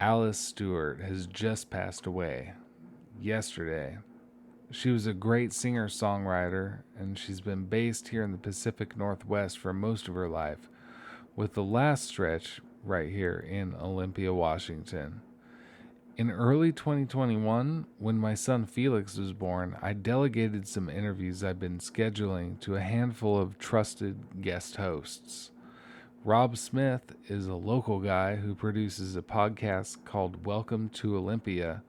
Alice Stuart has just passed away yesterday. She was a great singer-songwriter, and she's been based here in the Pacific Northwest for most of her life, with the last stretch right here in Olympia, Washington. In early 2021, when my son Felix was born, I delegated some interviews I'd been scheduling to a handful of trusted guest hosts. Rob Smith is a local guy who produces a podcast called Welcome to Olympia,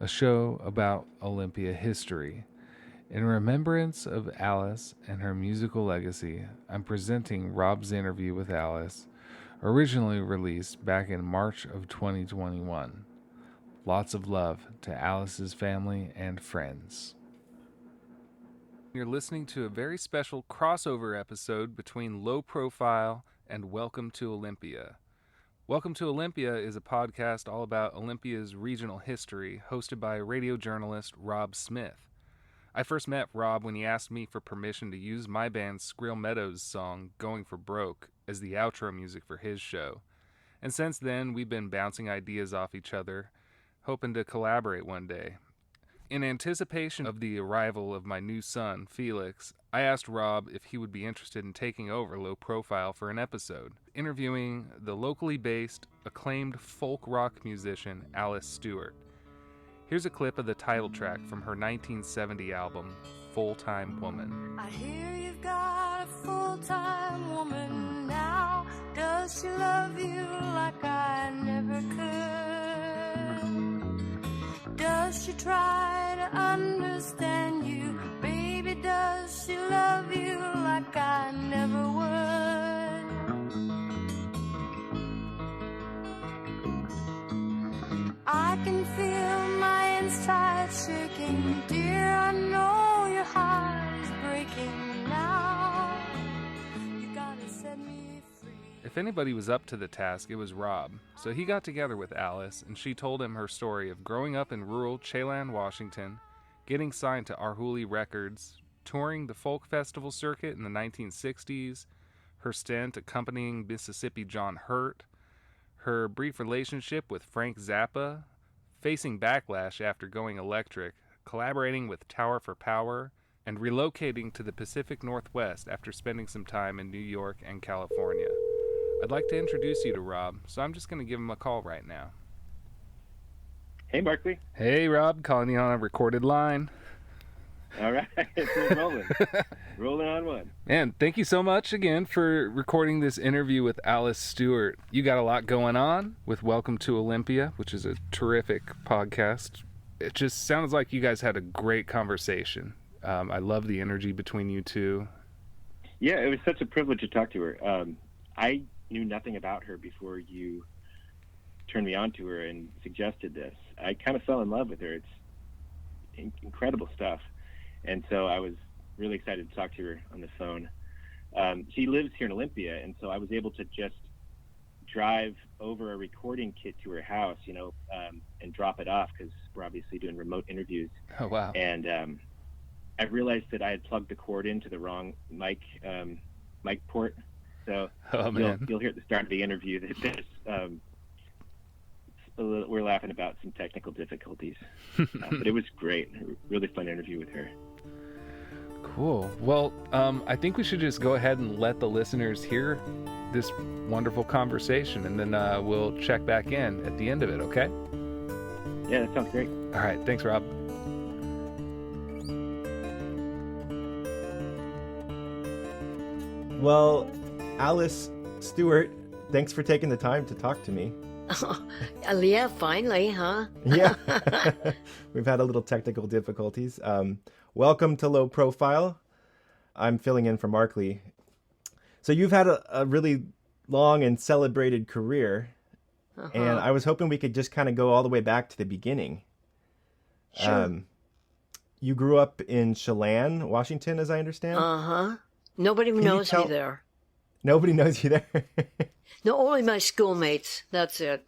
a show about Olympia history. In remembrance of Alice and her musical legacy, I'm presenting Rob's interview with Alice, originally released back in March of 2021. Lots of love to Alice's family and friends. You're listening to a very special crossover episode between Low Profile and Welcome to Olympia. Welcome to Olympia is a podcast all about Olympia's regional history, hosted by radio journalist Rob Smith. I first met Rob when he asked me for permission to use my band Skrill Meadows' song Going for Broke as the outro music for his show. And since then, we've been bouncing ideas off each other, hoping to collaborate one day. In anticipation of the arrival of my new son, Felix, I asked Rob if he would be interested in taking over Low Profile for an episode, interviewing the locally based, acclaimed folk rock musician Alice Stuart. Here's a clip of the title track from her 1970 album, Full-Time Woman. I hear you've got a full-time woman now. Does she love you like I never could? Does she try to understand you? Baby, does she love you like I never would? I can feel my insides shaking. Dear, I know your heart is breaking now. You gotta set me free. If anybody was up to the task, it was Rob. So he got together with Alice, and she told him her story of growing up in rural Chelan, Washington, getting signed to Arhoolie Records, touring the folk festival circuit in the 1960s, her stint accompanying Mississippi John Hurt, her brief relationship with Frank Zappa, facing backlash after going electric, collaborating with Tower for Power, and relocating to the Pacific Northwest after spending some time in New York and California. I'd like to introduce you to Rob, so I'm just going to give him a call right now. Hey, Barkley. Hey, Rob, calling you on a recorded line. All right, we're rolling. Rolling on one. Man, thank you so much again for recording this interview with Alice Stuart. You got a lot going on with Welcome to Olympia, which is a terrific podcast. It just sounds like you guys had a great conversation. I love the energy between you two. Yeah, it was such a privilege to talk to her. I knew nothing about her before you turned me on to her and suggested this. I kind of fell in love with her. It's incredible stuff. And so I was really excited to talk to her on the phone. She lives here in Olympia, and so I was able to just drive over a recording kit to her house, and drop it off because we're obviously doing remote interviews. Oh, wow. And I realized that I had plugged the cord into the wrong mic port. So you'll hear at the start of the interview that we're laughing about some technical difficulties. But it was great. A really fun interview with her. Cool. Well, I think we should just go ahead and let the listeners hear this wonderful conversation, and then we'll check back in at the end of it, okay? Yeah, that sounds great. All right. Thanks, Rob. Well, Alice Stuart, thanks for taking the time to talk to me. Yeah, finally, huh? Yeah. We've had a little technical difficulties. Welcome to Low Profile. I'm filling in for Markley. So you've had a really long and celebrated career, and I was hoping we could just kind of go all the way back to the beginning. Sure. You grew up in Chelan, Washington, as I understand? Uh-huh. Nobody knows me there. Nobody knows you there? No, only my schoolmates. That's it.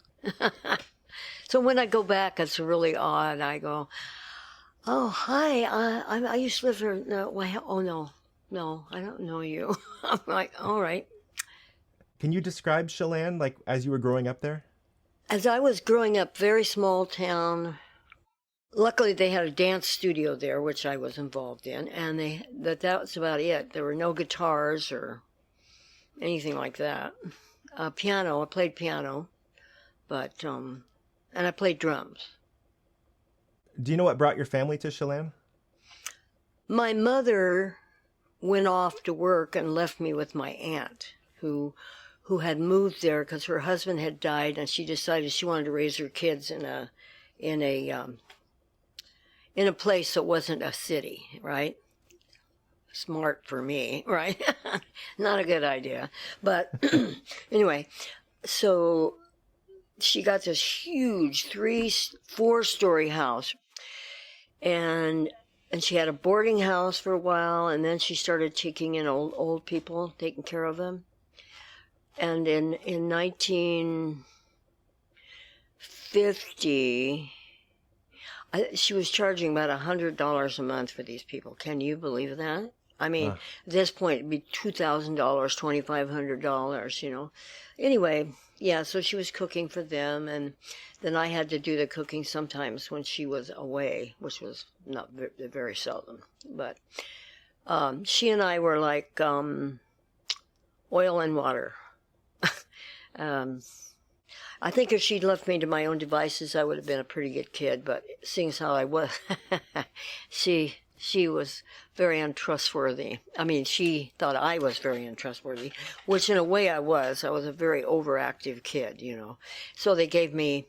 So when I go back, it's really odd. I go, oh, hi, I used to live here. No, no, I don't know you. I'm like, all right. Can you describe Chelan, like, as you were growing up there? As I was growing up, very small town. Luckily, they had a dance studio there, which I was involved in, and that was about it. There were no guitars or anything like that. Piano, I played piano, but and I played drums. Do you know what brought your family to Chelan? My mother went off to work and left me with my aunt, who had moved there because her husband had died, and she decided she wanted to raise her kids in a place that wasn't a city, right? Smart for me, right? Not a good idea. But anyway, so she got this huge 4-story house, and she had a boarding house for a while, and then she started taking in old people, taking care of them. And in 1950, she was charging about $100 a month for these people. Can you believe that? I mean, at this point, it'd be $2,000, $2,500, you know. Anyway, yeah, so she was cooking for them, and then I had to do the cooking sometimes when she was away, which was not very seldom. But she and I were like oil and water. I think if she'd left me to my own devices, I would have been a pretty good kid. But seeing as how I was, she was very untrustworthy. I mean, she thought I was very untrustworthy, which in a way I was. I was a very overactive kid, you know. So they gave me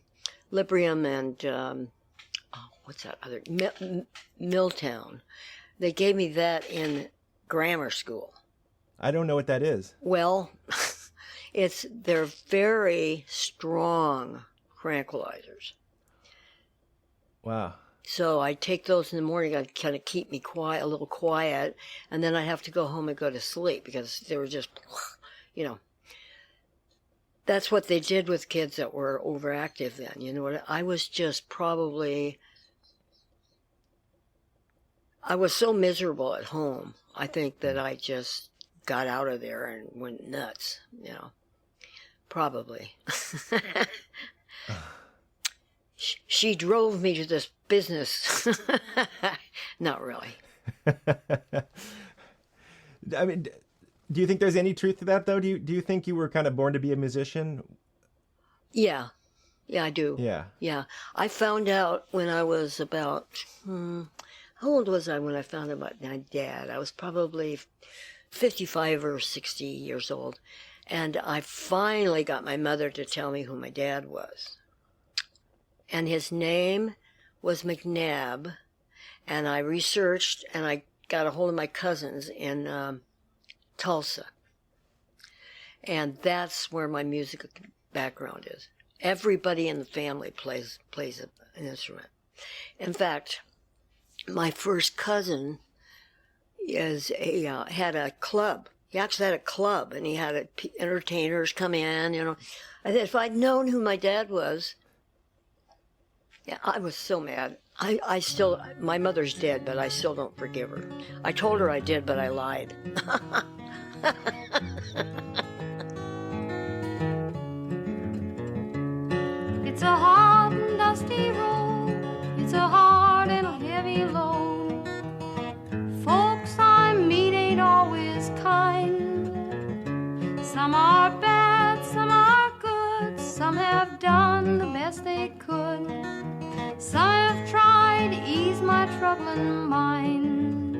Librium and, what's that other, Milltown. They gave me that in grammar school. I don't know what that is. Well, they're very strong tranquilizers. Wow. So I take those in the morning. I'd kind of keep me quiet, a little quiet, and then I have to go home and go to sleep because they were just, you know. That's what they did with kids that were overactive then. You know what? I was just probably, I was so miserable at home. I think that I just got out of there and went nuts, you know. Probably. She drove me to this business. Not really. I mean, do you think there's any truth to that, though? Do you think you were kind of born to be a musician? Yeah. Yeah, I do. Yeah. Yeah. I found out when I was about, how old was I when I found out about my dad? I was probably 55 or 60 years old. And I finally got my mother to tell me who my dad was. And his name was McNabb. And I researched, and I got a hold of my cousins in Tulsa. And that's where my music background is. Everybody in the family plays an instrument. In fact, my first cousin had a club. He actually had a club, and he had entertainers come in, you know. I said, if I'd known who my dad was, yeah, I was so mad. I still, my mother's dead, but I still don't forgive her. I told her I did, but I lied. It's a hot and dusty road. It's a hard and a heavy load. Folks I meet ain't always kind. Some are bad, some are good. Some have done the best they could. Some have tried to ease my troubling mind.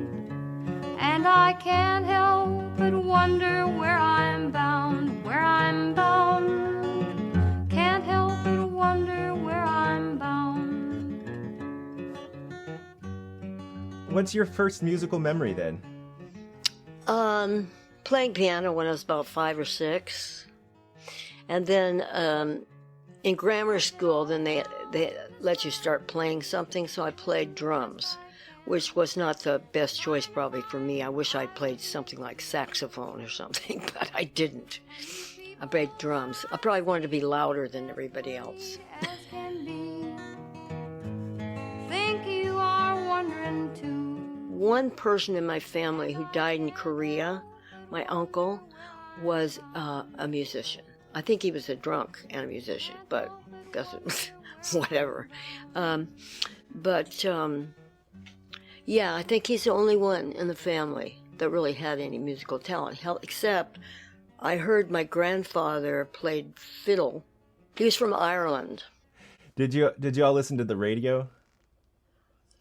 And I can't help but wonder where I'm bound, where I'm bound. Can't help but wonder where I'm bound. What's your first musical memory then? Playing piano when I was about 5 or 6. And then in grammar school, then they let you start playing something, so I played drums, which was not the best choice probably for me. I wish I'd played something like saxophone or something, but I didn't. I played drums. I probably wanted to be louder than everybody else. As can be. Think you are wondering too. One person in my family who died in Korea, my uncle, was a musician. I think he was a drunk and a musician, but because whatever. But yeah, I think he's the only one in the family that really had any musical talent. Hell, except I heard my grandfather played fiddle. He was from Ireland. Did you all listen to the radio?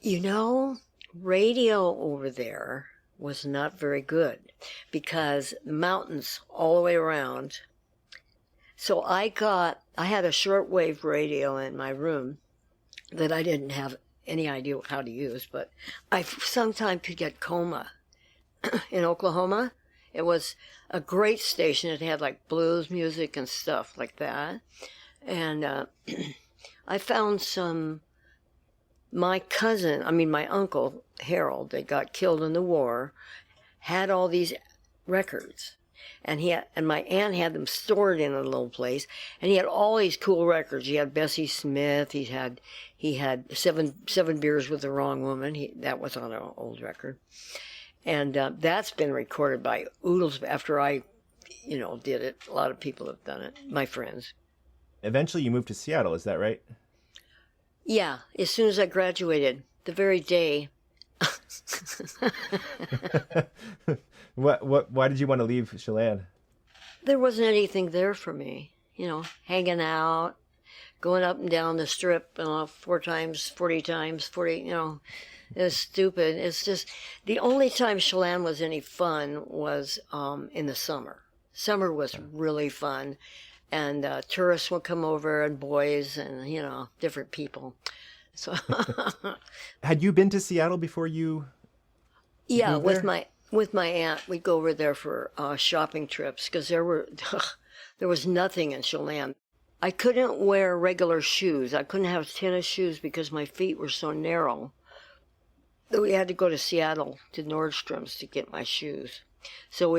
You know, radio over there was not very good because mountains all the way around. So I had a shortwave radio in my room that I didn't have any idea how to use, but I sometimes could get coma in Oklahoma. It was a great station. It had like blues music and stuff like that. And I found my uncle, Harold, that got killed in the war, had all these records. And my aunt had them stored in a little place, and he had all these cool records. He had Bessie Smith. He had seven beers with the wrong woman. That was on an old record, and that's been recorded by oodles after I, did it. A lot of people have done it. My friends. Eventually, you moved to Seattle. Is that right? Yeah, as soon as I graduated, the very day. Why did you want to leave Chelan? There wasn't anything there for me, hanging out, going up and down the strip, 40 times, 40, it was stupid. It's just, the only time Chelan was any fun was in the summer. Summer was really fun, and tourists would come over, and boys, and, different people. So Had you been to Seattle before you Yeah, moved there? with my aunt, we'd go over there for shopping trips because there was nothing in Chelan. I couldn't wear regular shoes. I couldn't have tennis shoes because my feet were so narrow. We had to go to Seattle to Nordstrom's to get my shoes. So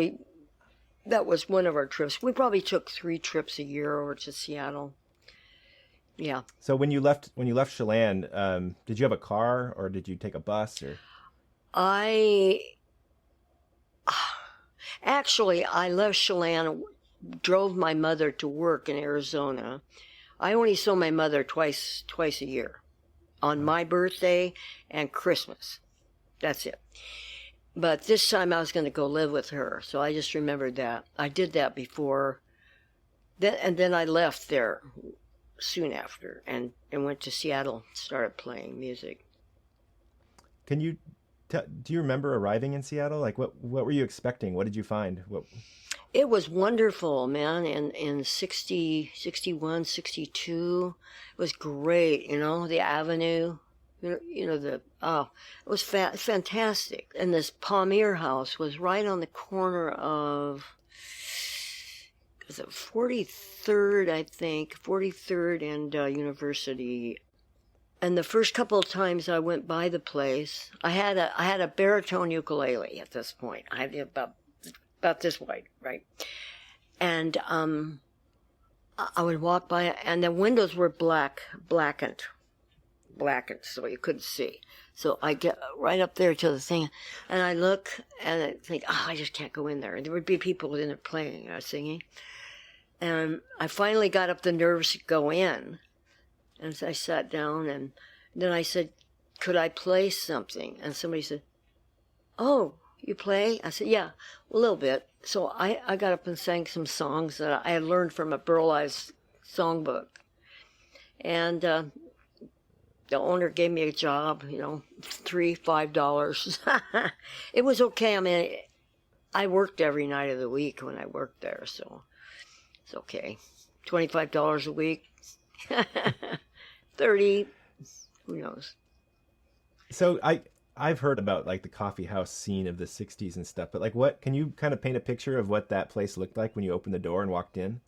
that was one of our trips. We probably took 3 trips a year over to Seattle. Yeah. So when you left Chelan, did you have a car or did you take a bus or? I left Chelan, drove my mother to work in Arizona. I only saw my mother twice a year, on my birthday and Christmas. That's it. But this time I was going to go live with her, so I just remembered that. I did that before, and then I left there soon after and went to Seattle, started playing music. Can you do you remember arriving in Seattle? Like what were you expecting? What did you find? It was wonderful, man. In 60, 61, 62, it was great. The avenue, it was fantastic. And this Palmier House was right on the corner of, was it 43rd, I think, 43rd and University. And the first couple of times I went by the place, I had a baritone ukulele at this point. I had about this wide, right? And I would walk by, and the windows were blackened, so you couldn't see. So I get right up there to the thing, and I look, and I think, I just can't go in there. And there would be people in there playing or singing. And I finally got up the nerves to go in. And so I sat down, and then I said, could I play something? And somebody said, oh, you play? I said, yeah, a little bit. So I got up and sang some songs that I had learned from a Burlesque songbook. And the owner gave me a job, $5. It was okay. I mean, I worked every night of the week when I worked there, so it's okay. $25 a week. 30, who knows? So I've heard about like the coffee house scene of the 60s and stuff, but like what, can you kind of paint a picture of what that place looked like when you opened the door and walked in?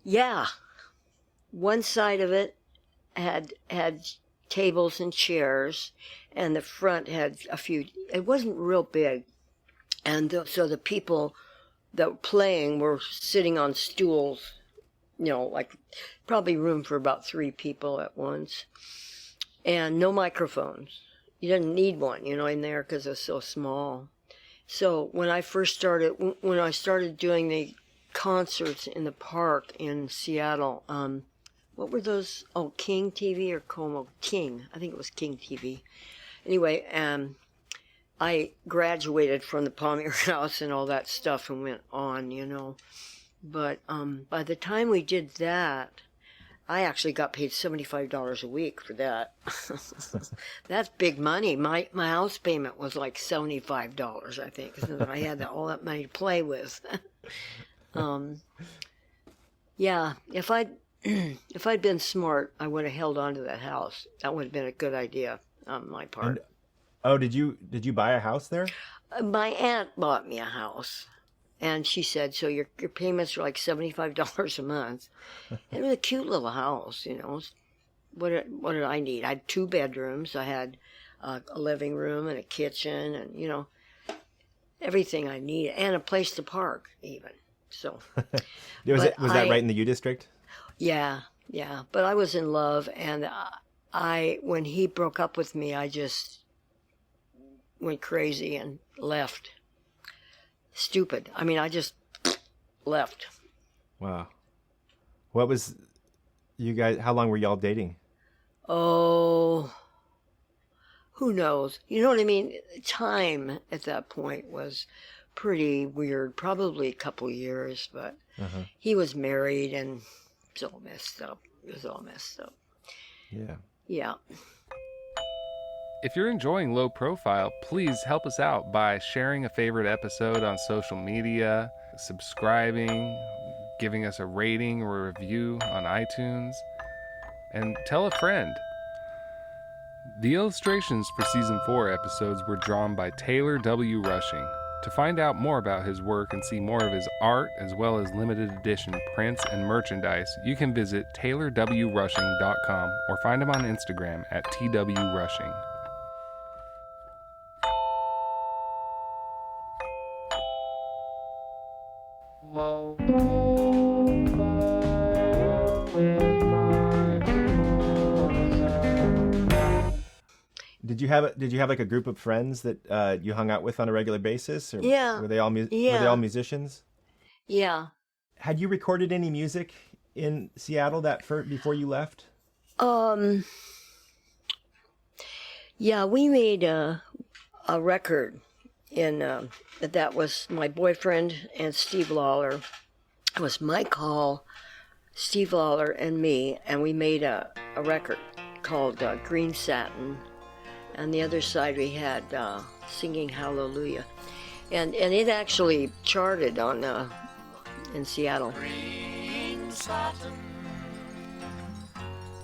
Yeah. One side of it had tables and chairs, and the front had a few, it wasn't real big. And so the people that were playing were sitting on stools, like probably room for about 3 people at once, and no microphones. You didn't need one, in there because it was so small. So when I started doing the concerts in the park in Seattle, what were those? Oh, King TV or Como? King. I think it was King TV. Anyway, I graduated from the Palmier House and all that stuff and went on, you know. But by the time we did that, I actually got paid $75 a week for that. That's big money. My house payment was like $75, I think. So I had all that money to play with. Yeah, if I'd been smart, I would have held on to that house. That would have been a good idea on my part. And, oh, did you buy a house there? My aunt bought me a house, and she said, "So your payments are like $75 a month." It was a cute little house, you know. What did I need? I had 2 bedrooms. I had a living room and a kitchen, and you know, everything I needed, and a place to park even. So, was that right in the U District? Yeah. But I was in love, and when he broke up with me, I just went crazy and left. Stupid. I mean, I just left. Wow. What was you guys? How long were y'all dating? Oh, who knows? You know what I mean? Time at that point was pretty weird. Probably a couple years, but he was married and it's all messed up. It was all messed up. Yeah. If you're enjoying Low Profile, please help us out by sharing a favorite episode on social media, subscribing, giving us a rating or a review on iTunes, and tell a friend. The illustrations for Season 4 episodes were drawn by Taylor W. Rushing. To find out more about his work and see more of his art, as well as limited edition prints and merchandise, you can visit taylorwrushing.com or find him on Instagram at twrushing. Did you have like a group of friends that you hung out with on a regular basis? Or Yeah. Were they all musicians? Yeah. Had you recorded any music in Seattle before you left? Yeah, we made a record that was my boyfriend and Steve Lawler. It was Mike Hall, Steve Lawler, and me, and we made a record called Green Satin. On the other side, we had Singing Hallelujah. And it actually charted in Seattle. Green satin,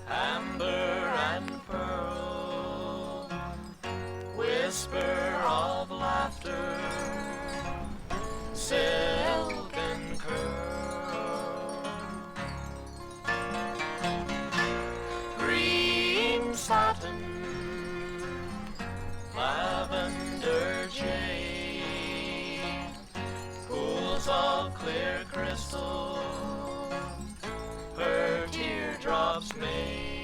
amber and pearl, whisper of laughter, silk and curl. Green satin, lavender jade, pools of clear crystal, her teardrops made.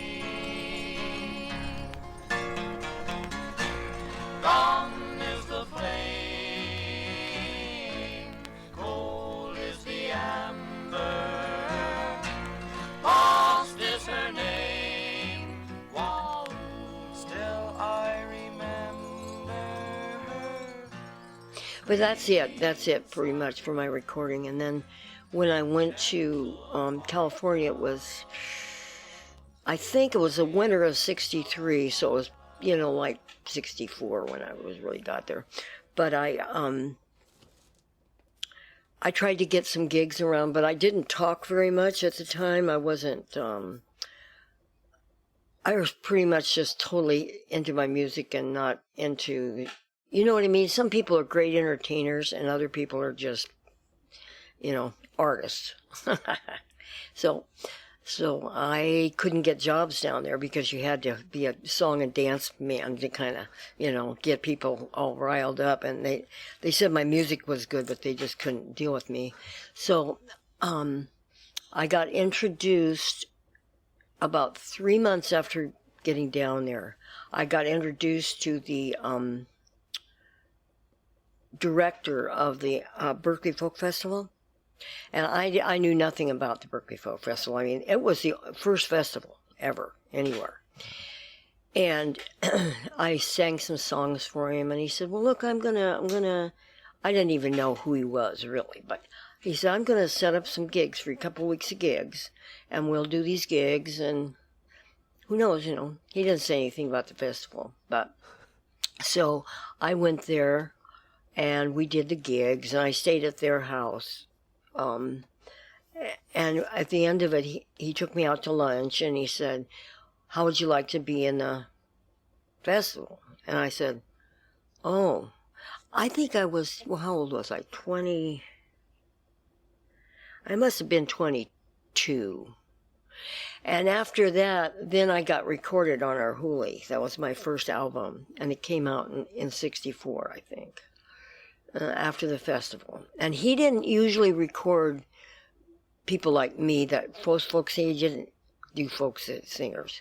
Gone is the flame, cold is the amber, lost is her name. Wow, still I remember her. But that's it pretty much for my recording. And then when I went to California, I think it was the winter of '63, so it was, like 64 when I really got there. But I tried to get some gigs around, but I didn't talk very much at the time. I wasn't, I was pretty much just totally into my music and not into, you know what I mean? Some people are great entertainers and other people are just, artists. So I couldn't get jobs down there because you had to be a song and dance man to kind of, get people all riled up. And they said my music was good, but they just couldn't deal with me. So I got introduced about 3 months after getting down there. I got introduced to the director of the Berkeley Folk Festival. And I knew nothing about the Berkeley Folk Festival. I mean, it was the first festival ever, anywhere. And I sang some songs for him, and he said, well, look, I didn't even know who he was, really, but he said, I'm going to set up some gigs for you, a couple weeks of gigs, and we'll do these gigs, and who knows, you know. He didn't say anything about the festival, but so I went there, and we did the gigs, and I stayed at their house. And at the end of it, he took me out to lunch, and he said, how would you like to be in the festival? And I said, oh, I think I was, well, how old was I? 20, I must have been 22. And after that, then I got recorded on our Hooli. That was my first album, and it came out in 64, I think, after the festival. And he didn't usually record people like me, that folk singers, he didn't do folk singers.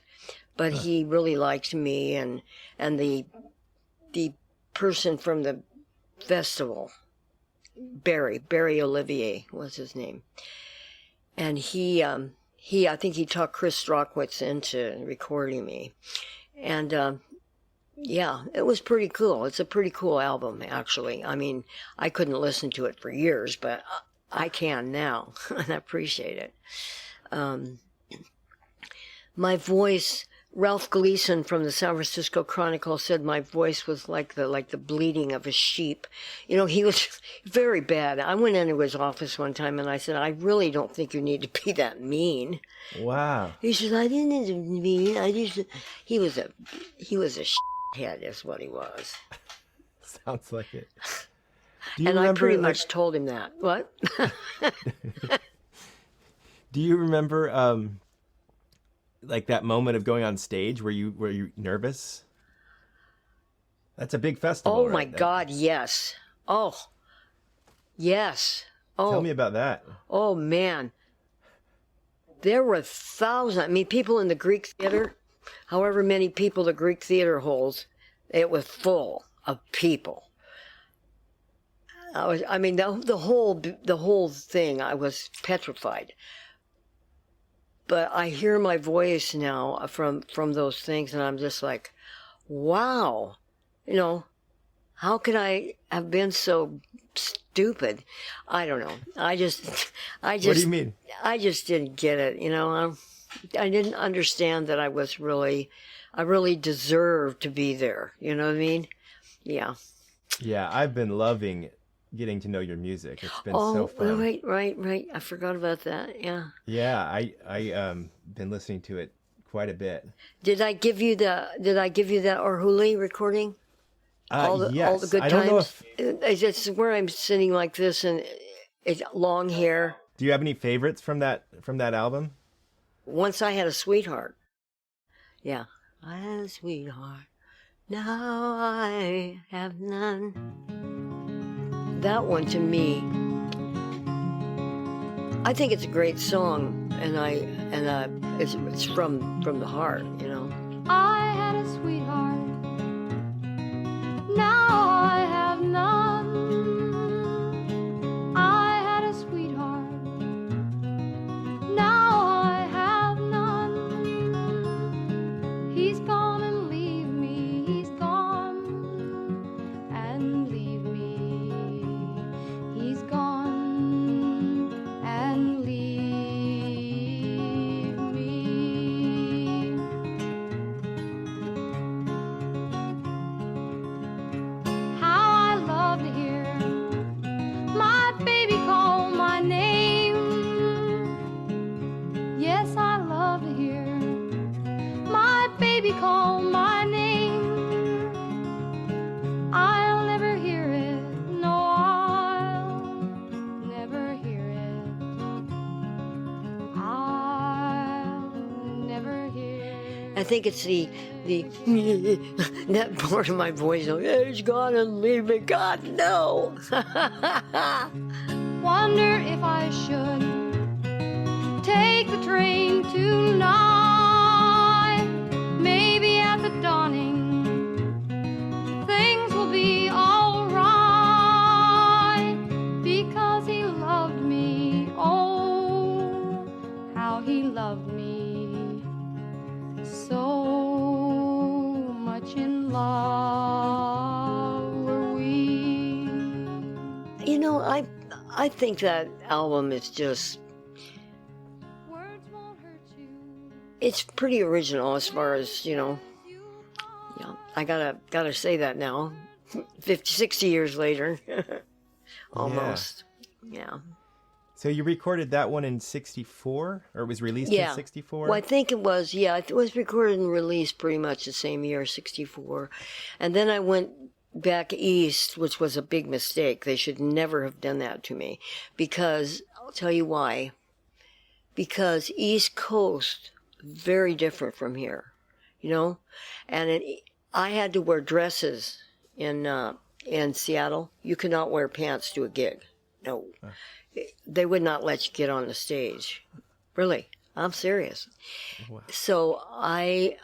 But he really liked me, and the person from the festival, Barry Olivier was his name, and he I think he talked Chris Strockwitz into recording me, and yeah, it was pretty cool. It's a pretty cool album, actually. I mean, I couldn't listen to it for years, but I can now, and I appreciate it. My voice, Ralph Gleason from the San Francisco Chronicle said my voice was like the bleating of a sheep. You know, he was very bad. I went into his office one time and I said, I really don't think you need to be that mean. Wow. He said, I didn't need to be mean. He was a head is what he was. Sounds like it. And I pretty much told him that. What? Do you remember like that moment of going on stage where you nervous? That's a big festival. Oh, right? my God, yes. Oh, yes. Oh, Tell me about that. Oh, man. There were thousands. I mean, people in the Greek theater, however many people the Greek theater holds, it was full of people. The whole thing, I was petrified. But I hear my voice now from those things, and I'm just like, wow, you know, how could I have been so stupid? I don't know. I just. What do you mean? I just didn't get it. You know, I didn't understand that I really deserved to be there. You know what I mean? Yeah. Yeah, I've been loving getting to know your music. It's been so fun. Oh, right. I forgot about that. Yeah. Yeah, I been listening to it quite a bit. Did I give you that Orhuli recording? Yes. All the good I times. don't know if. It's where I'm sitting like this, and it's long hair. Do you have any favorites from that album? Once I had a sweetheart. Yeah. I had a sweetheart. Now I have none. That one, to me, I think it's a great song, and it's from the heart, you know. I had a sweetheart, now I have none. I had a sweetheart, now I have none. He's gone and leave me, he's gone and leave me. He's gone and leave me. How I love to hear my baby call my name. Yes, I love to hear my baby call my name. I'll never hear it, no, I'll never hear it. I'll never hear it. I think it's the that part of my voice. He's gone and leave me. God, no. Wonder if I should take the train tonight. Maybe at the dawning things will be all right, because he loved me in love were we. You know, I think that album is just, Words won't hurt you. it's pretty original as far as, you know. Yeah, I gotta say that now. 50, 60 years later. Almost. Yeah. So you recorded that one in 64, or it was released Yeah. in 64? Well, I think it was, yeah, it was recorded and released pretty much the same year, 64. And then I went back east, which was a big mistake. They should never have done that to me. Because, I'll tell you why. Because East Coast, very different from here, you know? And I had to wear dresses in Seattle. You could not wear pants to a gig. No. They would not let you get on the stage. Really. I'm serious. Wow. So I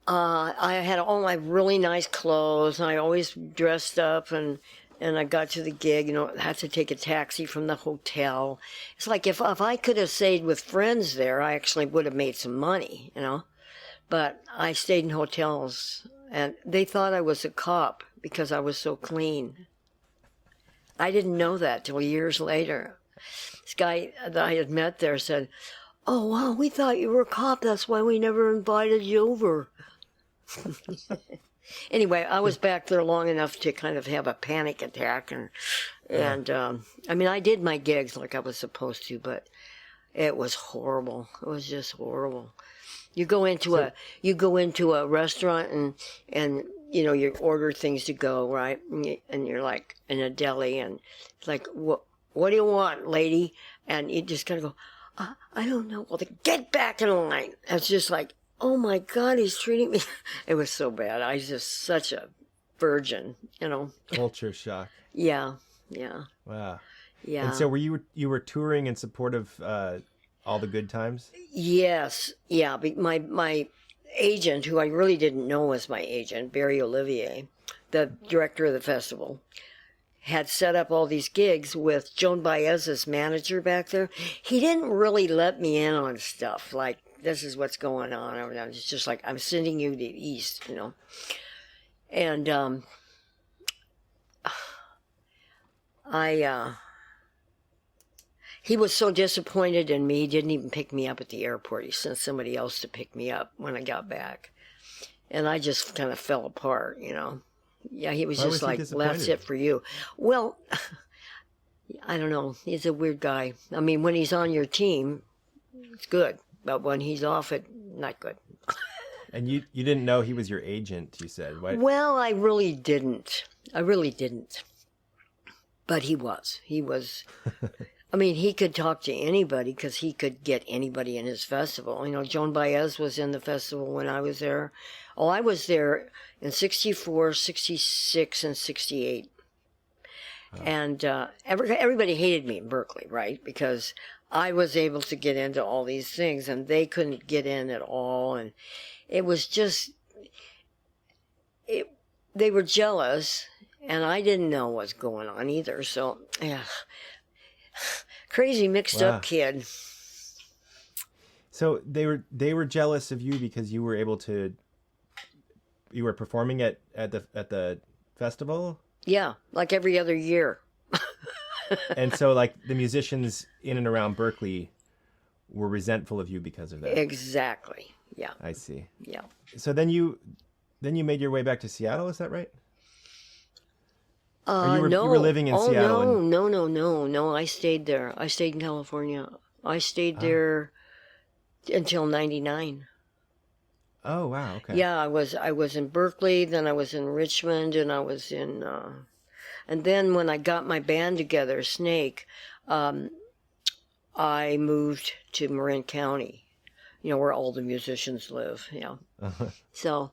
had all my really nice clothes, and I always dressed up, and I got to the gig, you know, I had to take a taxi from the hotel. It's like if I could have stayed with friends there, I actually would have made some money, you know. But I stayed in hotels, and they thought I was a cop because I was so clean. I didn't know that till years later. This guy that I had met there said, "Oh, wow, we thought you were a cop. That's why we never invited you over." Anyway, I was back there long enough to kind of have a panic attack. And I mean, I did my gigs like I was supposed to, but it was horrible. It was just horrible. You go into a restaurant and you know, you order things to go, right? And you're like in a deli, and it's like, what do you want, lady? And you just kind of go, I don't know. Well, then get back in line. It's just like, oh my God, he's treating me. It was so bad. I was just such a virgin, you know. Culture shock. Yeah. Wow. Yeah. And so you were touring in support of All the Good Times? Yes. Yeah. My agent, who I really didn't know was my agent, Barry Olivier, the director of the festival, had set up all these gigs with Joan Baez's manager back there. He didn't really let me in on stuff like, this is what's going on. It's just like, I'm sending you to East, you know. And he was so disappointed in me, he didn't even pick me up at the airport. He sent somebody else to pick me up when I got back. And I just kind of fell apart, you know. Yeah, he was Why just was he like, disappointed? that's it for you. Well, I don't know. He's a weird guy. I mean, when he's on your team, it's good. But when he's off it, not good. And you didn't know he was your agent, you said. Why? Well, I really didn't. But he was. I mean, he could talk to anybody because he could get anybody in his festival. You know, Joan Baez was in the festival when I was there. Oh, I was there in 64, 66, and 68. Oh. And everybody hated me in Berkeley, right? Because I was able to get into all these things, and they couldn't get in at all. And it was just... They were jealous, and I didn't know what was going on either. So, yeah. Crazy mixed up kid. So they were jealous of you because you were performing at the festival? Yeah, like every other year. And so like the musicians in and around Berkeley were resentful of you because of that. Exactly. Yeah. I see. Yeah. So then you made your way back to Seattle, is that right? Or you no. were living in Seattle. No. I stayed there. I stayed in California. I stayed there until 99. Oh, wow. Okay. Yeah, I was in Berkeley, then I was in Richmond, and I was in, and then when I got my band together, Snake, I moved to Marin County, you know, where all the musicians live, you know. So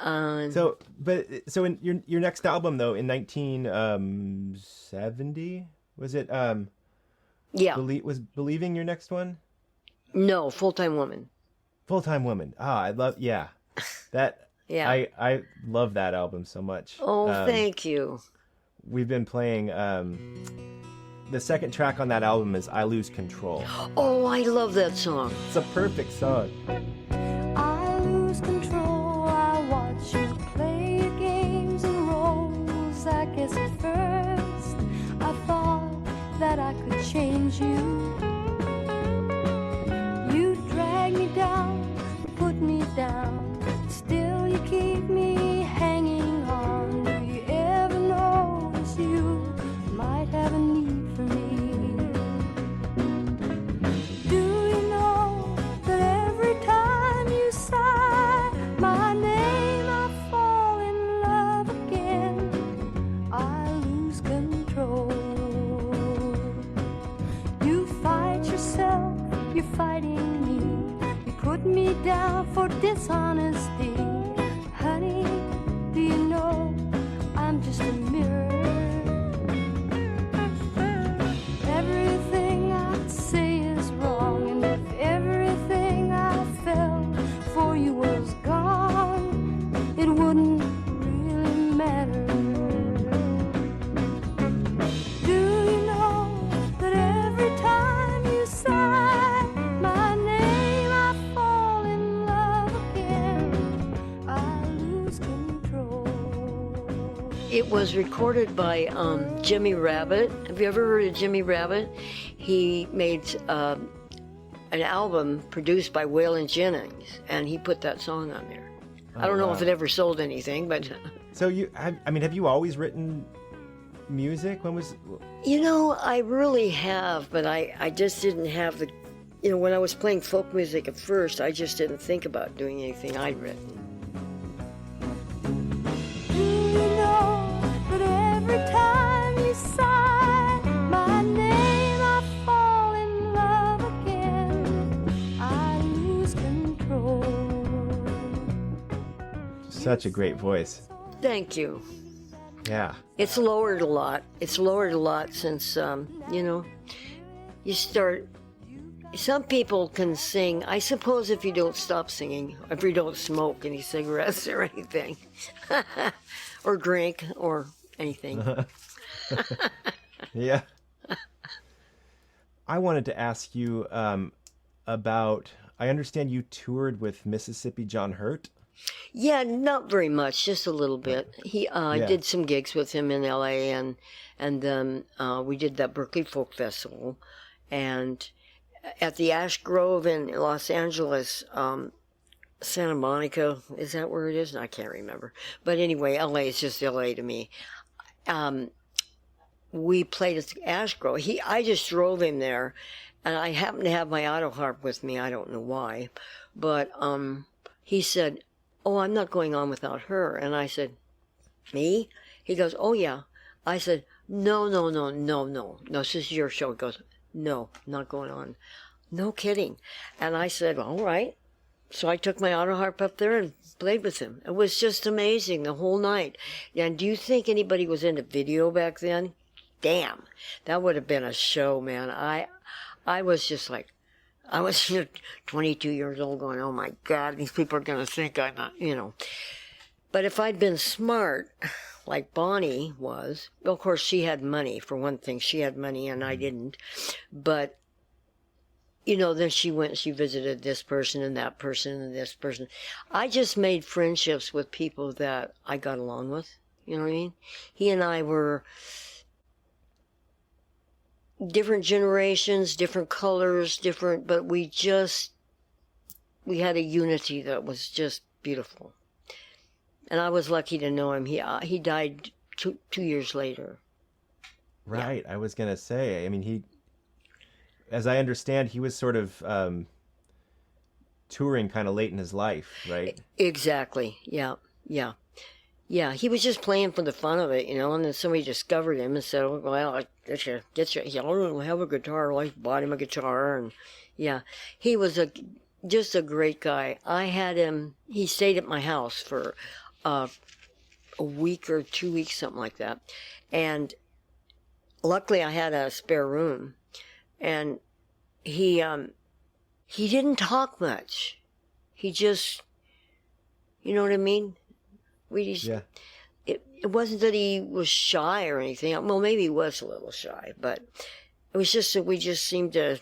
in your next album though, in 1970, was it? Yeah. Was Believing your next one? No, Full-Time Woman. Full-Time Woman. I love that. Yeah. I love that album so much. Oh, thank you. We've been playing. The second track on that album is "I Lose Control." Oh, I love that song. It's a perfect song. I lose lose control. I watch you play your games and roles. I guess at first I thought that I could change you. You drag me down, put me down. Still you keep me hanging on. Do you ever notice you might have a need for me? Do you know that every time you sigh my name, I fall in love again? I lose control. You fight yourself, you're fighting me. You put me down for dishonesty. Honey, do you know I'm just a mirror? Everything I say is wrong, and if everything I felt for you was gone, it wouldn't really matter. Do you know that every time you sigh my name, I fall in love again? I lose control. It was recorded by Jimmy Rabbit. Have you ever heard of Jimmy Rabbit? He made an album produced by Waylon Jennings, and he put that song on there. I don't know if it ever sold anything, but So have you always written music? When was? you know, I really have, but I just didn't have the, you know, when I was playing folk music at first, I just didn't think about doing anything I'd written. Do you know that every time you sigh my name, I fall in love again? I lose control. Such a great voice. Thank you. Yeah. It's lowered a lot. It's lowered a lot since, you know, you start. Some people can sing, I suppose, if you don't stop singing, if you don't smoke any cigarettes or anything, or drink or anything. Yeah. I wanted to ask you about. I understand you toured with Mississippi John Hurt. Yeah, not very much, just a little bit. I Yeah. did some gigs with him in LA, and then we did that Berkeley Folk Festival, and at the Ash Grove in Los Angeles, Santa Monica, is that where it is? I can't remember. But anyway, LA is just LA to me. We played at the Ash Grove. I just drove him there, and I happened to have my auto harp with me. I don't know why, but he said, "Oh, I'm not going on without her." And I said, "Me?" He goes, "Oh, yeah." I said, No, this is your show." He goes, "No, not going on." No kidding. And I said, "All right." So I took my auto harp up there and played with him. It was just amazing the whole night. And do you think anybody was into video back then? Damn, that would have been a show, man. I was just like, I was 22 years old going, "Oh my God, these people are going to think I'm not, you know." But if I'd been smart, like Bonnie was, well, of course she had money, for one thing. She had money and I didn't. But, you know, then she visited this person and that person and this person. I just made friendships with people that I got along with. You know what I mean? He and I were different generations, different colors, but we had a unity that was just beautiful. And I was lucky to know him. He died 2 years later. Right. Yeah. I was gonna say. I mean, as I understand, he was sort of touring kind of late in his life, right? Exactly. Yeah. He was just playing for the fun of it, you know. And then somebody discovered him and said, "Oh, well, get you. I don't have a guitar." Well, I bought him a guitar, and yeah, he was just a great guy. I had him. He stayed at my house for a week or 2 weeks, something like that. And luckily, I had a spare room, and he didn't talk much. He just, you know what I mean? Yeah. It wasn't that he was shy or anything. Well, maybe he was a little shy, but it was just that we just seemed to,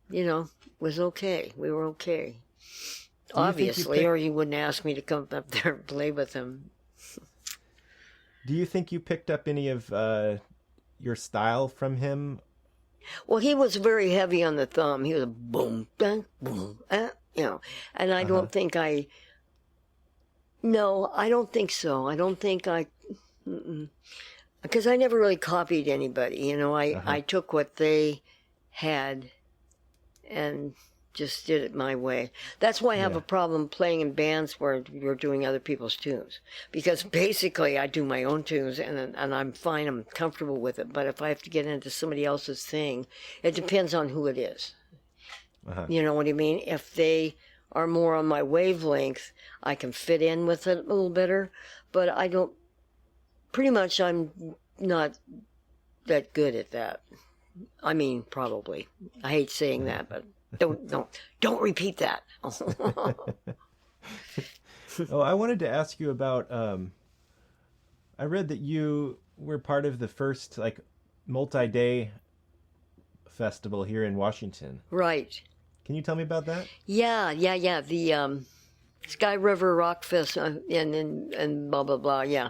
you know, was okay. We were okay. obviously, or he wouldn't ask me to come up there and play with him. Do you think you picked up any of your style from him? Well, he was very heavy on the thumb. He was a boom, bang, boom, and I don't think no, I don't think so. I don't think because I never really copied anybody, I took what they had and just did it my way. That's why I have a problem playing in bands where you're doing other people's tunes. Because basically I do my own tunes and I'm fine, I'm comfortable with it. But if I have to get into somebody else's thing, it depends on who it is. You know what I mean? If they are more on my wavelength, I can fit in with it a little better. But I'm not that good at that. I mean, probably. I hate saying that, but don't repeat that. Oh, I wanted to ask you about. I read that you were part of the first multi-day festival here in Washington. Right. Can you tell me about that? Yeah. The Sky River Rock Fest and blah blah blah. Yeah.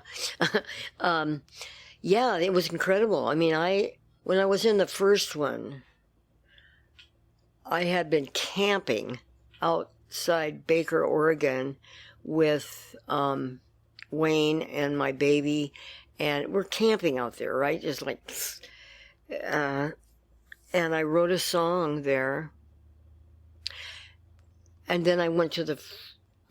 Yeah, it was incredible. I mean, when I was in the first one, I had been camping outside Baker, Oregon with Wayne and my baby, and we're camping out there, right? Just and I wrote a song there, and then I went to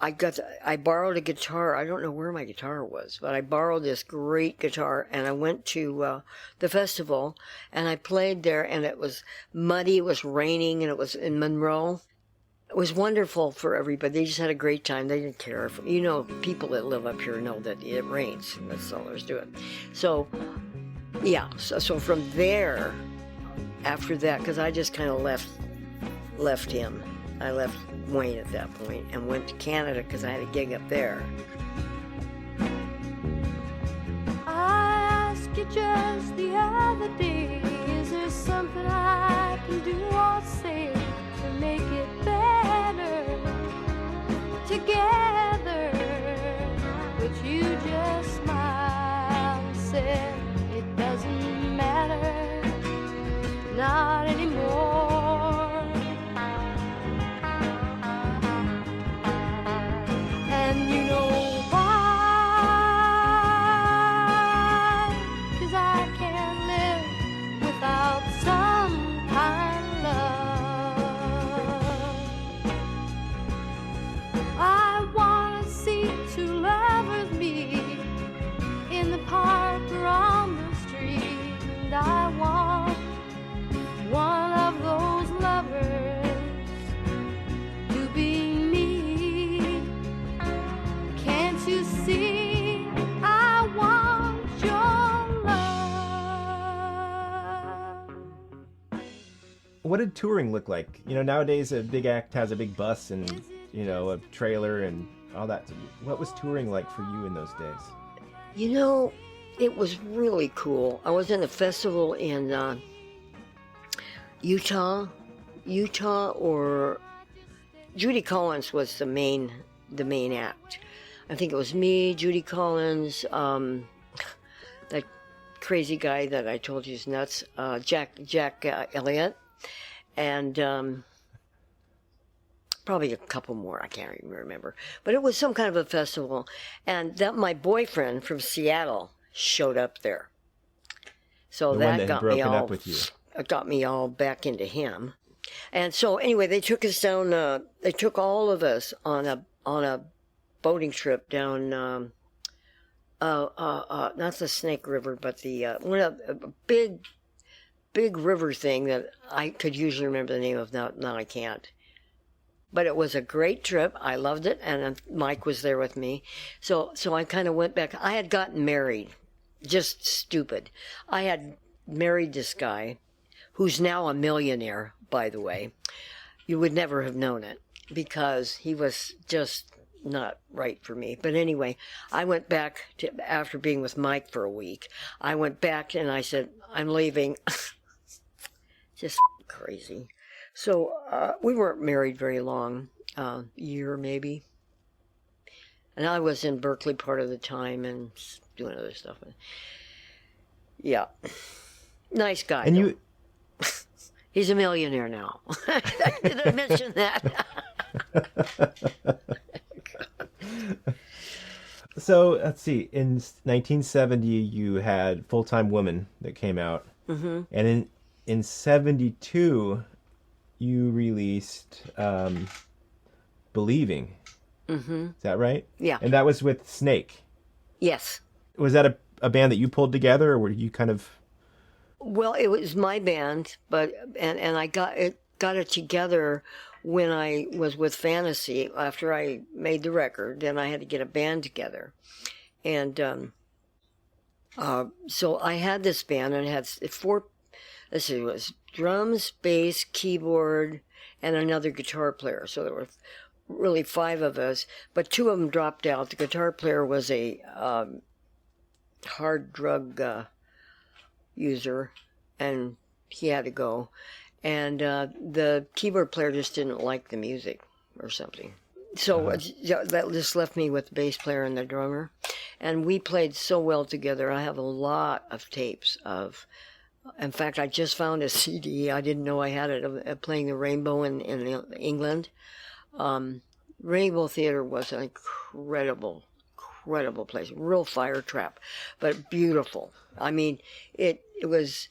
I borrowed a guitar. I don't know where my guitar was, but I borrowed this great guitar, and I went to the festival, and I played there, and it was muddy, it was raining, and it was in Monroe. It was wonderful for everybody. They just had a great time. They didn't care. People that live up here know that it rains. That's all there's to it. So, yeah. So from there, after that, because I just kind of left him. I left Wayne at that point and went to Canada because I had a gig up there. I asked you just the other day, is there something I can do or say to make it better together? But you just smiled and said it doesn't matter, not anymore. And you know why? 'Cause I can't live without some kind of love. I wanna see two lovers meet in the park or on the street, and I want one of those lovers to be me. Can't you see? I want your love. What did touring look like? Nowadays a big act has a big bus and a trailer and all that. What was touring like for you in those days? It was really cool. I was in a festival in Utah, or Judy Collins was the main act. I think it was me, Judy Collins, that crazy guy that I told you is nuts, Jack Elliott, and probably a couple more. I can't even remember. But it was some kind of a festival, and that my boyfriend from Seattle showed up there. So the that one that got had broken me all up with you. It got me all back into him. And so anyway, they took us down. They took all of us on a boating trip down. Not the Snake River, but the a big river thing that I could usually remember the name of. Now I can't. But it was a great trip. I loved it, and Mike was there with me. So I kind of went back. I had gotten married, just stupid. I had married this guy, who's now a millionaire, by the way. You would never have known it, because he was just not right for me. But anyway, I went back after being with Mike for a week. I went back and I said, I'm leaving. Just crazy. So we weren't married very long, year maybe. And I was in Berkeley part of the time and doing other stuff. Yeah. Nice guy. And though. you, He's a millionaire now. Did I mention that? so let's see. In 1970, you had Full Time Woman that came out, and in 72, you released Believing. Is that right? Yeah. And that was with Snake. Yes. Was that a band that you pulled together, or were you kind of? Well, it was my band, but and I got it together when I was with Fantasy after I made the record. Then I had to get a band together, and so I had this band and it had four. Let's see, it was drums, bass, keyboard, and another guitar player. So there were really five of us, but two of them dropped out. The guitar player was a hard drug user, and he had to go. And the keyboard player just didn't like the music or something. So that just left me with the bass player and the drummer. And we played so well together. I have a lot of tapes of... In fact, I just found a CD. I didn't know I had it, of playing the Rainbow in England. Rainbow Theater was an incredible place. Real fire trap, but beautiful. I mean, it was...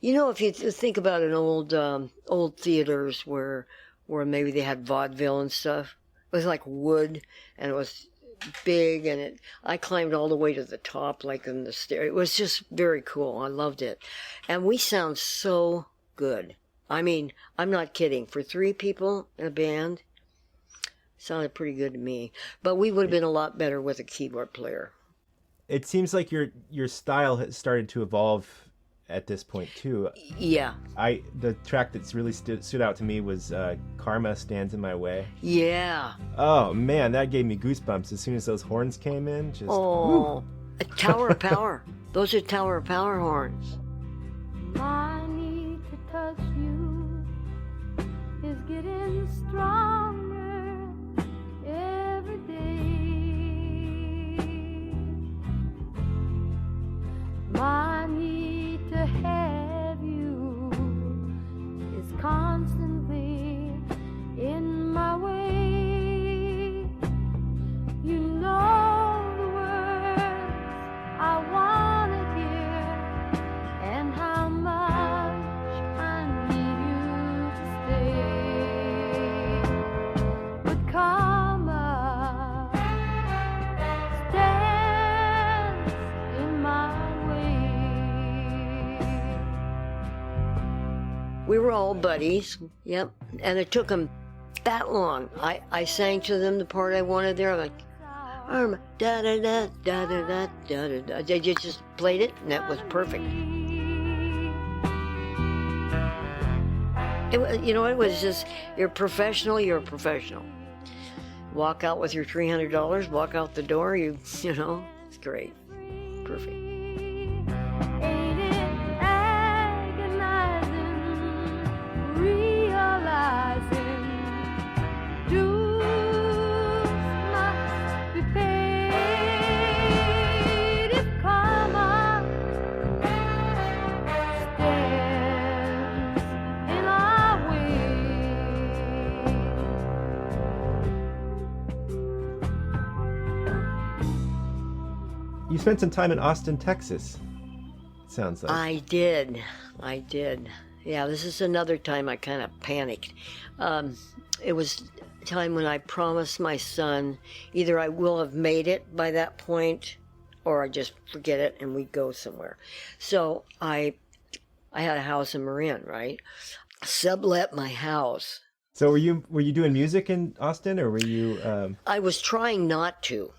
You know, if you think about an old theaters where maybe they had vaudeville and stuff, it was like wood, and it was big, and I climbed all the way to the top, like in the stair. It was just very cool. I loved it. And we sound so good. I mean, I'm not kidding. For three people in a band, it sounded pretty good to me. But we would have been a lot better with a keyboard player. It seems like your style has started to evolve at this point too. Yeah. The track that's really stood out to me was Karma Stands in My Way. Yeah. Oh man, that gave me goosebumps as soon as those horns came in. Just Oh, a Tower of Power. Those are Tower of Power horns. My need to touch you is getting stronger every day. My need to have you is constantly in my way. You know the words I want to hear, and how much I need you to stay. But karma stands in my way. We were all buddies. Yep. And it took them that long. I sang to them the part I wanted there. I'm like, da da da da da da da da. They just played it, and that was perfect. It was just, you're professional, you're a professional. Walk out with your $300, walk out the door, it's great. Perfect. Ain't it agonizing, realizing dues must be paid if karma stands in our way. You spent some time in Austin, Texas. Sounds like. I did. Yeah, this is another time I kind of panicked. It was a time when I promised my son either I will have made it by that point or I just forget it and we go somewhere. So I had a house in Marin, right? Sublet my house. So were you doing music in Austin, or were you? I was trying not to.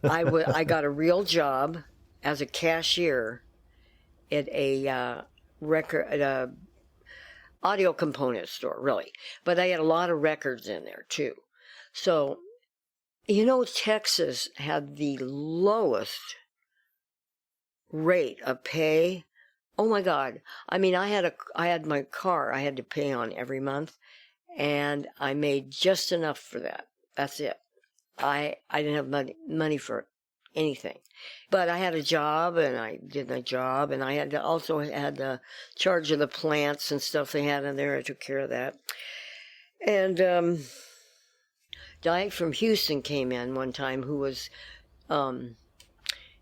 I got a real job as a cashier at a audio component store, really. But I had a lot of records in there too. So, Texas had the lowest rate of pay Oh my God. I mean, I had my car I had to pay on every month, and I made just enough for that. That's it. I didn't have money for anything, but I had a job, and I did my job, and I also had the charge of the plants and stuff they had in there. I took care of that. And Dyke from Houston came in one time, who was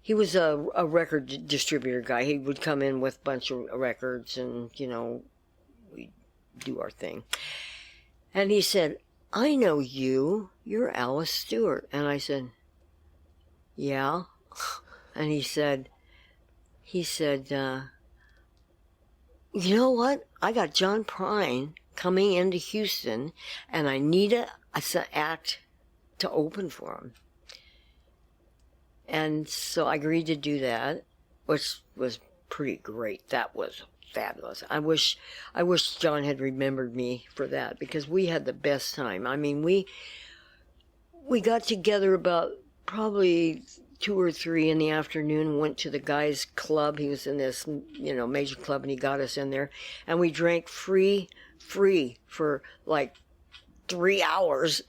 he was a record distributor guy. He would come in with a bunch of records, and, we'd do our thing. And he said, I know you. You're Alice Stuart. And I said, yeah. And he said, you know what? I got John Prine coming into Houston, and I need an act to open for him. And so I agreed to do that, which was pretty great. That was fabulous. I wish John had remembered me for that, because we had the best time. I mean, we got together about probably 2 or 3 in the afternoon, went to the guy's club. He was in this, major club, and he got us in there, and we drank free for like 3 hours.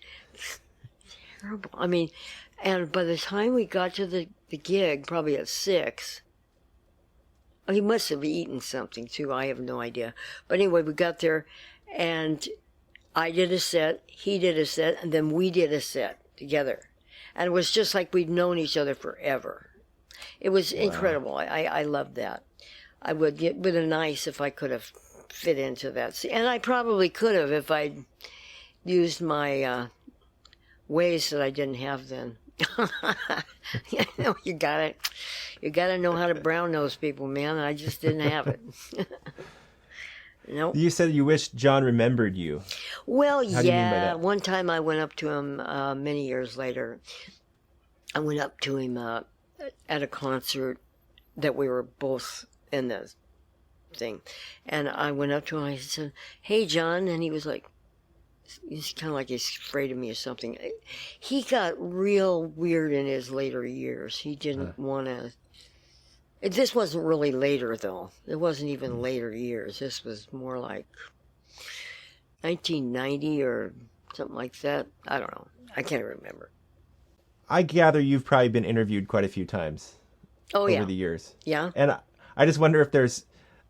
Terrible. I mean, and by the time we got to the gig, probably at 6, he must have eaten something too. I have no idea. But anyway, we got there, and I did a set, he did a set, and then we did a set together. And it was just like we'd known each other forever. It was incredible. I loved that. It would have been nice if I could have fit into that. And I probably could have if I'd used my ways that I didn't have then. You gotta know how to brown nose people, man. I just didn't have it. Nope. You said you wished John remembered you. Well, How do you mean by that? One time I went up to him many years later. I went up to him at a concert that we were both in the thing. And I went up to him and I said, hey, John. And he was like, he's kind of like he's afraid of me or something. He got real weird in his later years. He didn't want to. This wasn't really later, though. It wasn't even later years. This was more like 1990 or something like that. I don't know. I can't remember. I gather you've probably been interviewed quite a few times over the years. Yeah. And I just wonder if there's,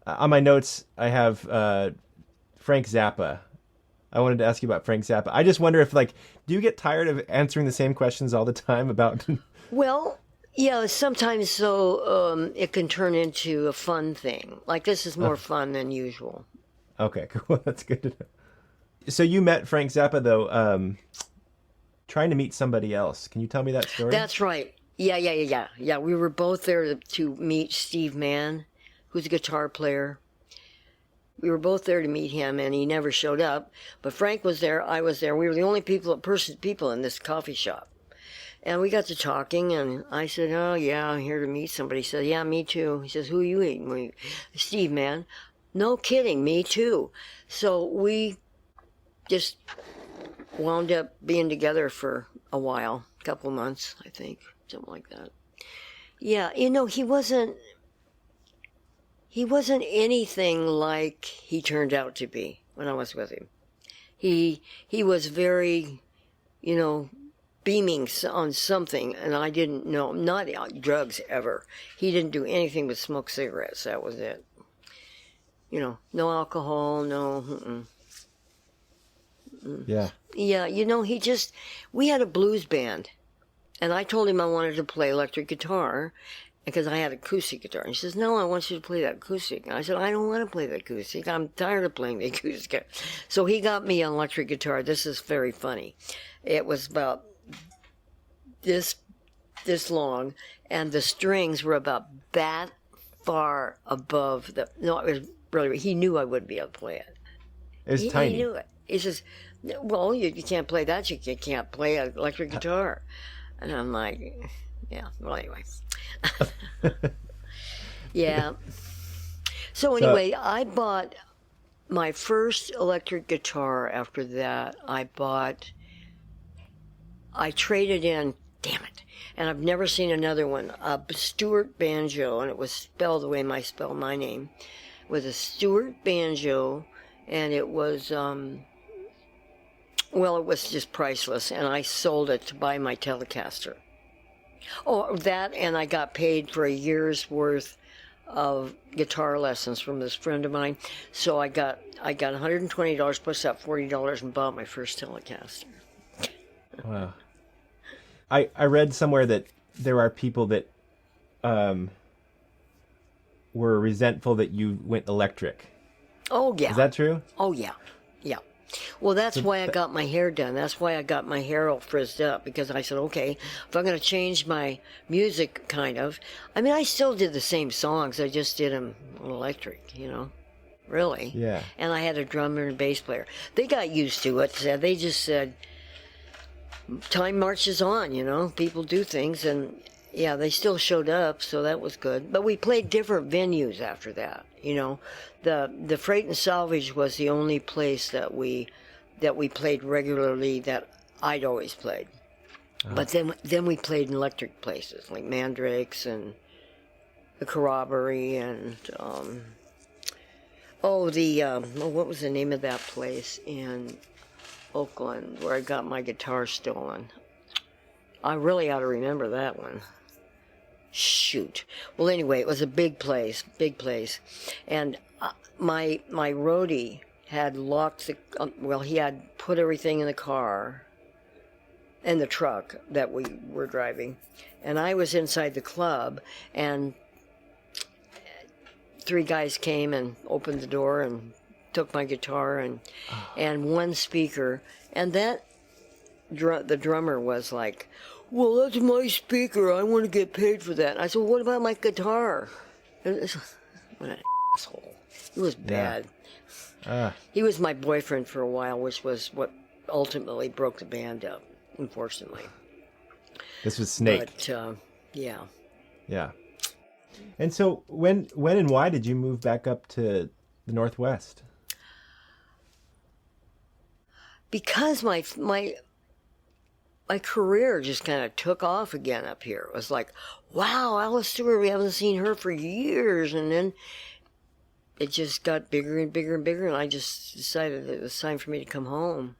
on my notes, I have Frank Zappa. I wanted to ask you about Frank Zappa. I just wonder if, do you get tired of answering the same questions all the time about... Well, yeah, sometimes so it can turn into a fun thing. Like, this is more fun than usual. Okay, cool. That's good to know. So you met Frank Zappa, though, trying to meet somebody else. Can you tell me that story? That's right. Yeah. We were both there to meet Steve Mann, who's a guitar player. We were both there to meet him, and he never showed up. But Frank was there, I was there. We were the only people in this coffee shop. And we got to talking, and I said, oh, yeah, I'm here to meet somebody. He said, yeah, me too. He says, who are you eating? Steve, man. No kidding, me too. So we just wound up being together for a while, a couple months, I think, something like that. Yeah, he wasn't anything like he turned out to be when I was with him. He was very, beaming on something, and I didn't know, not drugs ever. He didn't do anything but smoke cigarettes. That was it. No alcohol, no. Yeah. Yeah, we had a blues band, and I told him I wanted to play electric guitar because I had acoustic guitar. And he says, no, I want you to play that acoustic. And I said, I don't want to play the acoustic. I'm tired of playing the acoustic. So he got me an electric guitar. This is very funny. It was about this long, and the strings were about that far above it was really, he knew I wouldn't be able to play it. It was tiny. He knew it. He says, well, you can't play that. You can't play an electric guitar. And I'm like, yeah, well, anyway. Yeah. So anyway, I bought my first electric guitar after that. I traded in damn it. And I've never seen another one. A Stuart banjo, and it was spelled the way I spell my name, with a Stuart banjo, and it was, well, it was just priceless, and I sold it to buy my Telecaster. Oh, that, and I got paid for a year's worth of guitar lessons from this friend of mine. So I got $120 plus that $40 and bought my first Telecaster. Wow. I read somewhere that there are people that were resentful that you went electric. Oh, yeah. Is that true? Oh, yeah. Yeah. Well, that's why I got my hair done. That's why I got my hair all frizzed up, because I said, okay, if I'm going to change my music, kind of. I mean, I still did the same songs. I just did them electric, you know, really. Yeah. And I had a drummer and a bass player. They got used to it. They just said, time marches on, you know. People do things, and yeah, they still showed up, so that was good. But we played different venues after that, you know. The Freight and Salvage was the only place that we played regularly that I'd always played. But then we played in electric places like Mandrake's and the Corroboree and what was the name of that place in Oakland where I got my guitar stolen? I really ought to remember that one. Shoot. Well, anyway, it was a big place, and my roadie had locked he had put everything in the car, in the truck that we were driving, and I was inside the club, and 3 guys came and opened the door and took my guitar and one speaker, and that the drummer was like, well, that's my speaker. I want to get paid for that. I said, well, what about my guitar? What an asshole. He was bad. He was my boyfriend for a while, which was what ultimately broke the band up, unfortunately. This was Snake. But, yeah. Yeah. And so when and why did you move back up to the Northwest? Because my career just kind of took off again up here. It was like, wow, Alice Stuart, we haven't seen her for years. And then it just got bigger and bigger and bigger, and I just decided it was time for me to come home.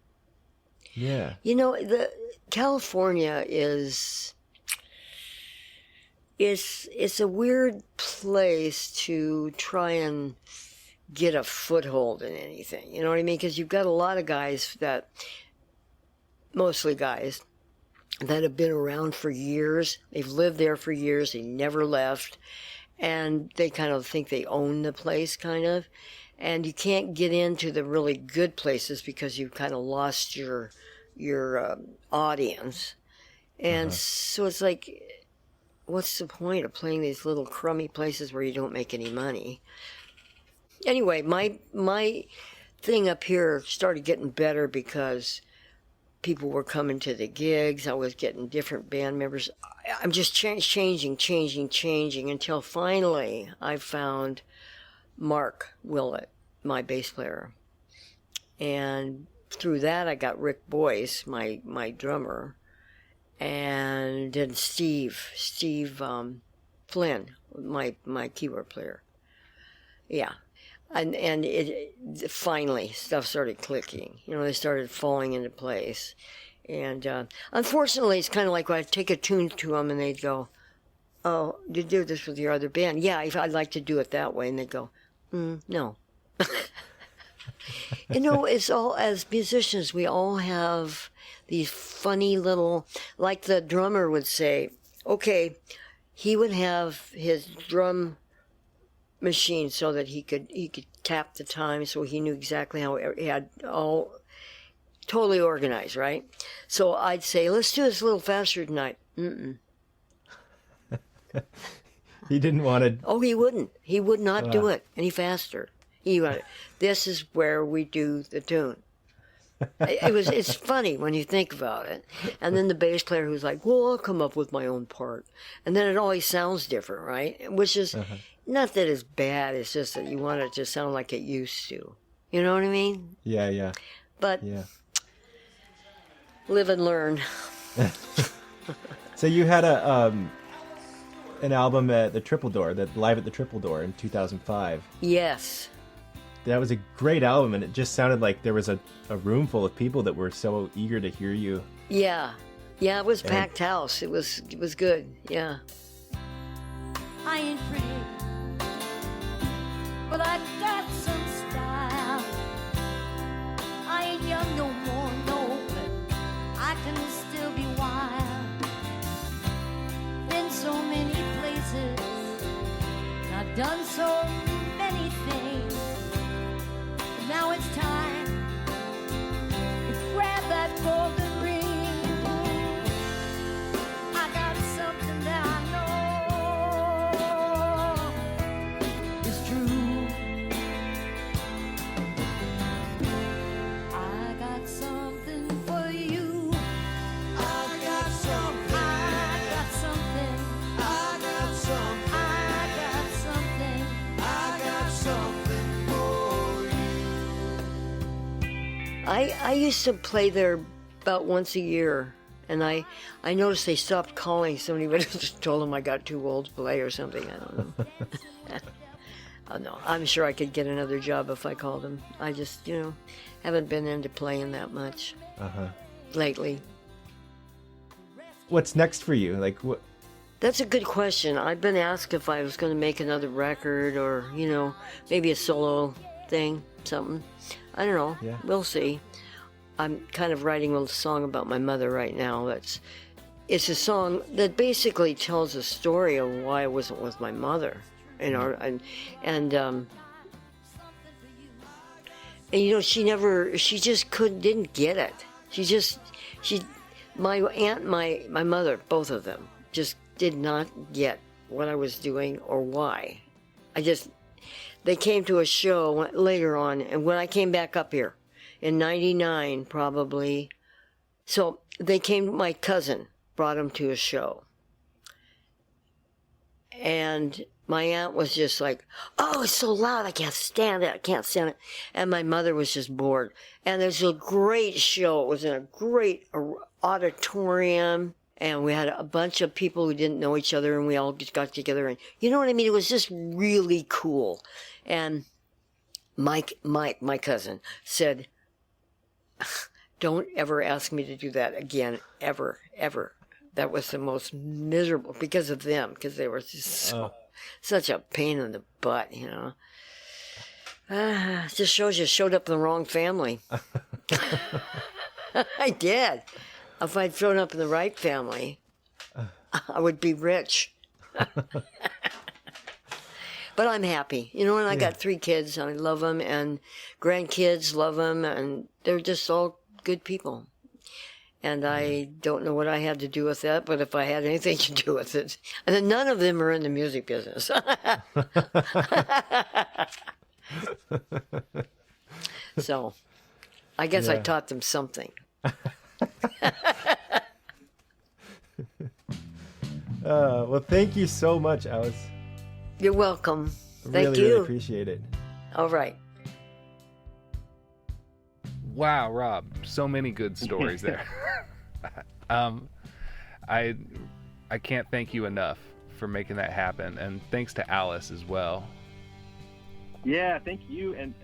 Yeah. You know, California is... It's a weird place to try and get a foothold in anything. You know what I mean? Because you've got a lot of guys mostly guys, that have been around for years. They've lived there for years. They never left. And they kind of think they own the place, kind of. And you can't get into the really good places because you've kind of lost your audience. And so it's like, what's the point of playing these little crummy places where you don't make any money? Anyway, my thing up here started getting better because people were coming to the gigs. I was getting different band members. I'm just changing until finally I found Mark Willett, my bass player. And through that I got Rick Boyce, my drummer, and then Steve Flynn, my keyboard player. Yeah. And it finally stuff started clicking. You know, they started falling into place. And unfortunately, it's kind of like when I take a tune to them and they'd go, oh, you do this with your other band? Yeah, I'd like to do it that way. And they'd go, no. You know, it's all, as musicians, we all have these funny little, like the drummer would say, okay, he would have his drum machine so that he could tap the time, so he knew exactly how he had all totally organized, right? So I'd say, let's do this a little faster tonight. He didn't want to. Oh, he wouldn't. He would not do it any faster. He went, this is where we do the tune. It's funny when you think about it. And then the bass player who's like, well, I'll come up with my own part. And then it always sounds different, right? Which is not that it's bad, it's just that you want it to sound like it used to. You know what I mean? Yeah. But yeah. Live and learn. So you had an album at the Triple Door, that Live at the Triple Door in 2005. Yes. That was a great album, and it just sounded like there was a room full of people that were so eager to hear you. Yeah. Yeah, it was packed house. It was good. Yeah. I ain't pretty, but I got some style. I ain't young no more, no, but I can still be wild. Been so many places, I've done so many things. Now it's time to grab that golden ring. I got something that I know is true. I got something for you. I got something. I got something. I got something. I got something. I got something for you. I used to play there about once a year, and I noticed they stopped calling. Somebody would have just told them I got too old to play or something. I don't know. Oh, no, I'm sure I could get another job if I called them. I just, haven't been into playing that much lately. What's next for you? Like what? That's a good question. I've been asked if I was going to make another record or, maybe a solo thing, something. I don't know. Yeah. We'll see. I'm kind of writing a song about my mother right now. It's a song that basically tells a story of why I wasn't with my mother. She just didn't get it. My aunt, my mother, both of them, just did not get what I was doing or why. They came to a show later on, and when I came back up here, in 99 probably, so my cousin brought them to a show. And my aunt was just like, oh, it's so loud, I can't stand it. And my mother was just bored. And there's a great show. It was in a great auditorium. And we had a bunch of people who didn't know each other, and we all just got together. And you know what I mean? It was just really cool. And Mike, my cousin, said, don't ever ask me to do that again, ever, ever. That was the most miserable, because of them, because they were just such a pain in the butt, Just shows you showed up in the wrong family. I did. If I'd shown up in the right family, I would be rich. But I'm happy. And I got 3 kids, and I love them, and grandkids love them, and they're just all good people. And I don't know what I had to do with that, but if I had anything to do with it, and then none of them are in the music business. So, I guess I taught them something. Well, thank you so much, Alice. You're welcome. Thank really, you. Really appreciate it. All right. Wow, Rob, so many good stories there. I can't thank you enough for making that happen, and thanks to Alice as well. Yeah, thank you, and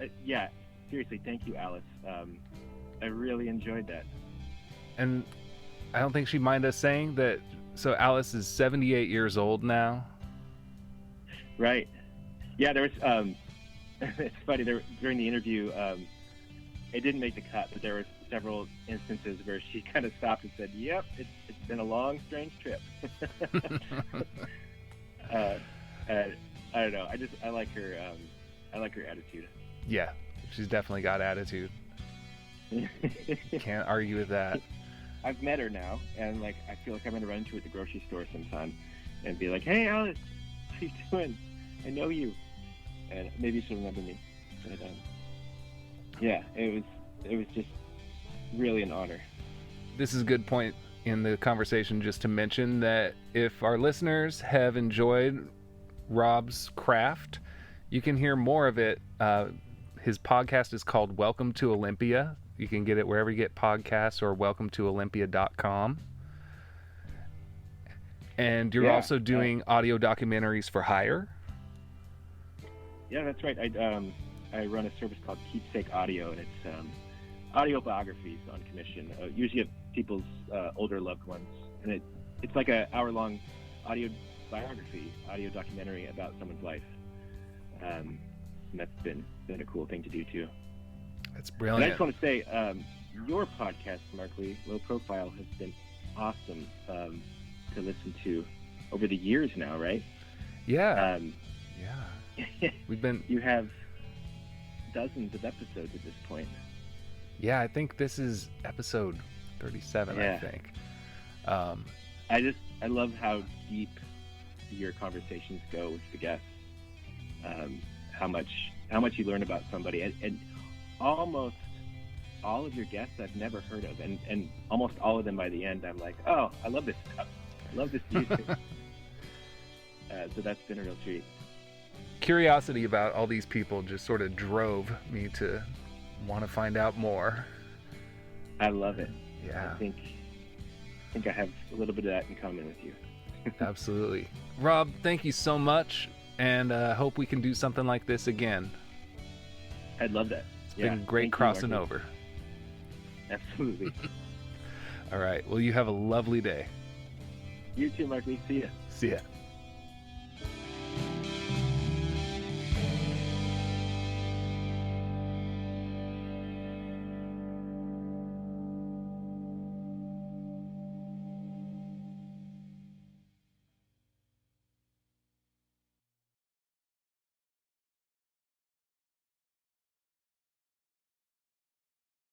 seriously, thank you, Alice. I really enjoyed that. And I don't think she'd mind us saying that. So Alice is 78 years old now. Right. Yeah, there was. It's funny. During the interview, it didn't make the cut, but there were several instances where she kind of stopped and said, "Yep, it's been a long, strange trip." I don't know. I like her. I like her attitude. Yeah, she's definitely got attitude. Can't argue with that. I've met her now, and I feel like I'm gonna run into her at the grocery store sometime, and be like, "Hey, Alice, how you doing? I know you," and maybe she'll remember me. But yeah, it was just really an honor. This is a good point in the conversation just to mention that if our listeners have enjoyed Rob's craft, you can hear more of it. His podcast is called Welcome to Olympia. You can get it wherever you get podcasts or welcometoolympia.com. And you're Yeah, also doing audio documentaries for hire? Yeah, that's right. I run a service called Keepsake Audio, and it's audio biographies on commission, usually of people's older loved ones. And it's like an hour-long audio biography, audio documentary about someone's life. And that's been a cool thing to do, too. That's And I brilliant. just want to say, your podcast, Markley, Low Profile, has been awesome to listen to over the years now, right? Yeah. Yeah. We've been, You have dozens of episodes at this point. yeah, I think this is episode 37, I Yeah. think. I love how deep your conversations go with the guests. How much you learn about somebody, and almost all of your guests I've never heard of, and almost all of them by the end I'm like, oh, I love this stuff. I love this music. So that's been a real treat. Curiosity about all these people just sort of drove me to want to find out more. I love it. Yeah. I think I have a little bit of that in common with you. Absolutely. Rob, thank you so much, and hope we can do something like this again. I'd love that. It's been great crossing over. Absolutely. All right. Well, you have a lovely day. You too, Markley. See ya. See ya.